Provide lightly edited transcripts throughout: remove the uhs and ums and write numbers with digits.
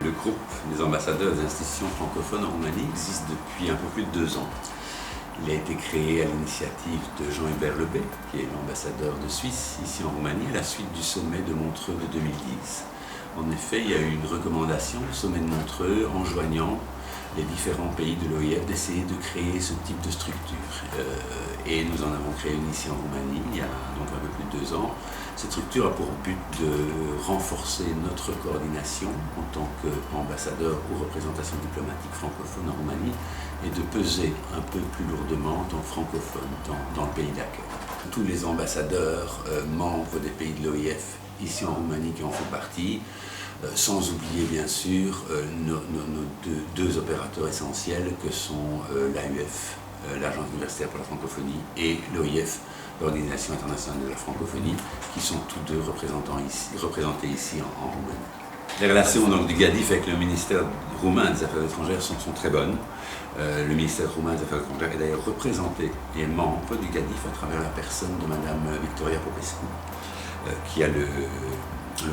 Le groupe des ambassadeurs des institutions francophones en Roumanie existe depuis un peu plus de 2 ans. Il a été créé à l'initiative de Jean-Hubert Lebet, qui est l'ambassadeur de Suisse ici en Roumanie, à la suite du sommet de Montreux de 2010. En effet, il y a eu une recommandation au sommet de Montreux enjoignant les différents pays de l'OIF d'essayer de créer ce type de structure. Et nous en avons créé une ici en Roumanie, il y a donc un peu plus de 2 ans. Cette structure a pour but de renforcer notre coordination en tant qu'ambassadeur ou représentation diplomatique francophone en Roumanie et de peser un peu plus lourdement en tant que francophone dans le pays d'accueil. Tous les ambassadeurs membres des pays de l'OIF ici en Roumanie qui en font partie, sans oublier bien sûr nos deux opérateurs essentiels que sont l'AUF, l'Agence universitaire pour la francophonie, et l'OIF, l'Organisation internationale de la francophonie, qui sont tous deux représentés ici en Roumanie. Les relations donc, du GADIF avec le ministère roumain des Affaires étrangères sont très bonnes. Le ministère roumain des Affaires étrangères est d'ailleurs représenté et membre du GADIF à travers la personne de Madame Victoria Popescu, qui a le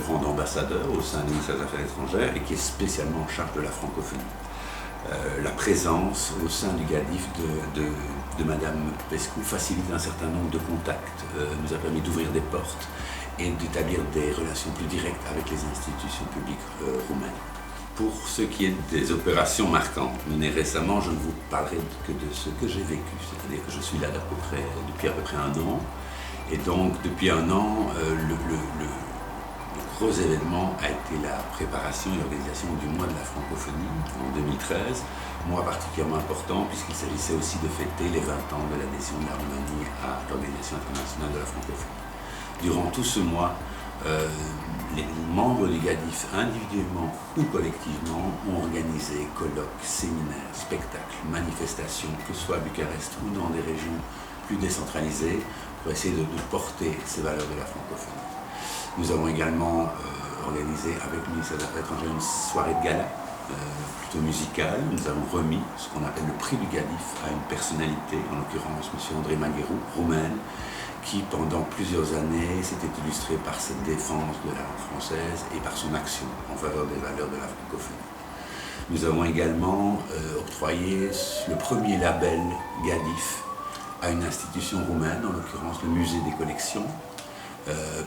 rang d'ambassadeur au sein du ministère des Affaires étrangères et qui est spécialement en charge de la francophonie. La présence au sein du GADIF de Madame Popescu facilite un certain nombre de contacts, nous a permis d'ouvrir des portes et d'établir des relations plus directes avec les institutions publiques roumaines. Pour ce qui est des opérations marquantes menées récemment, je ne vous parlerai que de ce que j'ai vécu, c'est-à-dire que je suis là depuis à peu près 1 an. Et donc, depuis 1 an, le gros événement a été la préparation et l'organisation du mois de la francophonie en 2013. Mois particulièrement important puisqu'il s'agissait aussi de fêter les 20 ans de l'adhésion de la Roumanie à l'Organisation internationale de la francophonie. Durant tout ce mois, les membres du GADIF, individuellement ou collectivement, ont organisé colloques, séminaires, spectacles, manifestations, que ce soit à Bucarest ou dans des régions plus décentralisées, pour essayer de porter ces valeurs de la francophonie. Nous avons également organisé avec le ministère des Affaires étrangères une soirée de gala, plutôt musicale. Nous avons remis ce qu'on appelle le prix du GADIF à une personnalité, en l'occurrence M. André Magherou, roumaine, qui pendant plusieurs années s'était illustré par cette défense de la langue française et par son action en faveur des valeurs de la francophonie. Nous avons également octroyé le premier label GADIF à une institution roumaine, en l'occurrence le musée des collections,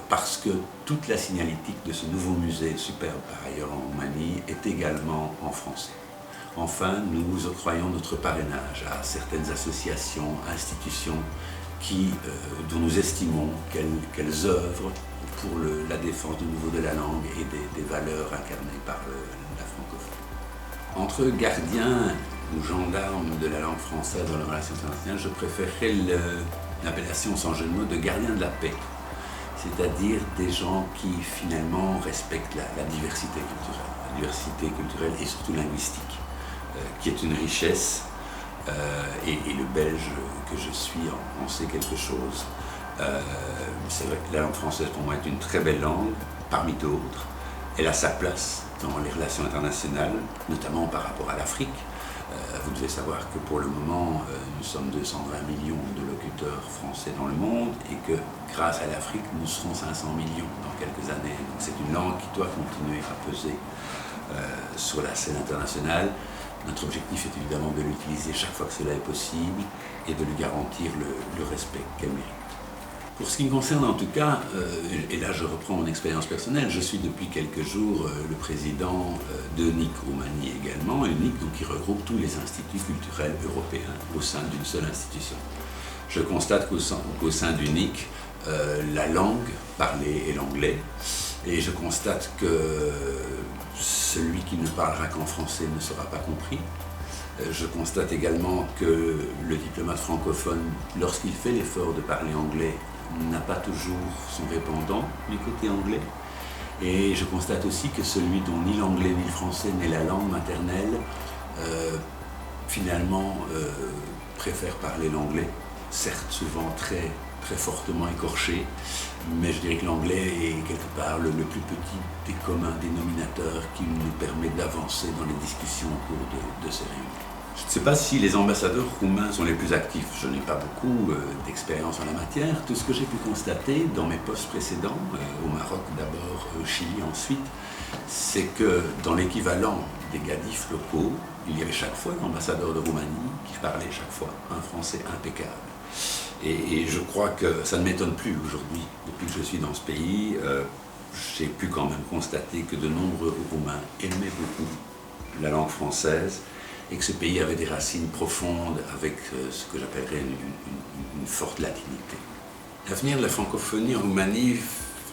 parce que toute la signalétique de ce nouveau musée, superbe par ailleurs en Roumanie, est également en français. Enfin, nous octroyons notre parrainage à certaines associations, institutions, dont nous estimons qu'elles œuvrent pour la défense de nouveau de la langue et des valeurs incarnées par la francophonie. Entre gardiens ou gendarmes de la langue française dans les relations internationales, je préférerais l'appellation sans jeu de mots de gardiens de la paix, c'est-à-dire des gens qui finalement respectent la diversité culturelle et surtout linguistique, qui est une richesse. Et le belge que je suis en sait quelque chose. C'est vrai que la langue française pour moi est une très belle langue, parmi d'autres. Elle a sa place dans les relations internationales, notamment par rapport à l'Afrique. Vous devez savoir que pour le moment, nous sommes 220 millions de locuteurs français dans le monde et que grâce à l'Afrique, nous serons 500 millions dans quelques années. Donc c'est une langue qui doit continuer à peser sur la scène internationale. Notre objectif est évidemment de l'utiliser chaque fois que cela est possible et de lui garantir le respect qu'elle mérite. Pour ce qui me concerne en tout cas, et là je reprends mon expérience personnelle, je suis depuis quelques jours le président de NIC Roumanie également, et NIC donc, qui regroupe tous les instituts culturels européens au sein d'une seule institution. Je constate qu'au sein du NIC, la langue parlée est l'anglais, et je constate que celui qui ne parlera qu'en français ne sera pas compris. Je constate également que le diplomate francophone, lorsqu'il fait l'effort de parler anglais, n'a pas toujours son répondant du côté anglais. Et je constate aussi que celui dont ni l'anglais ni le français n'est la langue maternelle, finalement préfère parler l'anglais, certes souvent très fortement écorché, mais je dirais que l'anglais est quelque part le plus petit des communs dénominateurs qui nous permet d'avancer dans les discussions au cours de ces réunions. Je ne sais pas si les ambassadeurs roumains sont les plus actifs. Je n'ai pas beaucoup d'expérience en la matière. Tout ce que j'ai pu constater dans mes postes précédents, au Maroc d'abord, au Chili ensuite, c'est que dans l'équivalent des GADIF locaux, il y avait chaque fois l'ambassadeur de Roumanie qui parlait chaque fois un français impeccable. Et je crois que ça ne m'étonne plus aujourd'hui. Depuis que je suis dans ce pays, j'ai pu quand même constater que de nombreux Roumains aimaient beaucoup la langue française et que ce pays avait des racines profondes avec ce que j'appellerais une forte latinité. L'avenir de la francophonie en Roumanie,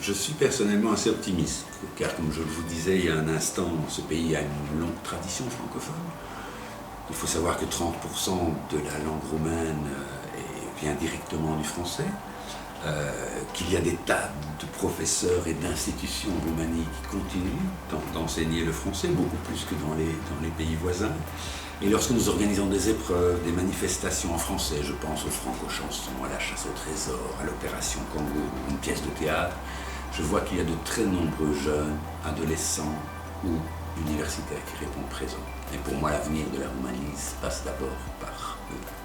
je suis personnellement assez optimiste, car comme je vous disais il y a un instant, ce pays a une longue tradition francophone. Il faut savoir que 30% de la langue roumaine vient directement du français, qu'il y a des tas de professeurs et d'institutions en Roumanie qui continuent d'enseigner le français, beaucoup plus que dans les pays voisins. Et lorsque nous organisons des épreuves, des manifestations en français, je pense aux franco-chansons, à la chasse au trésor, à l'opération Congo, une pièce de théâtre, je vois qu'il y a de très nombreux jeunes, adolescents ou universitaires qui répondent présents. Et pour moi, l'avenir de la Roumanie passe d'abord par eux.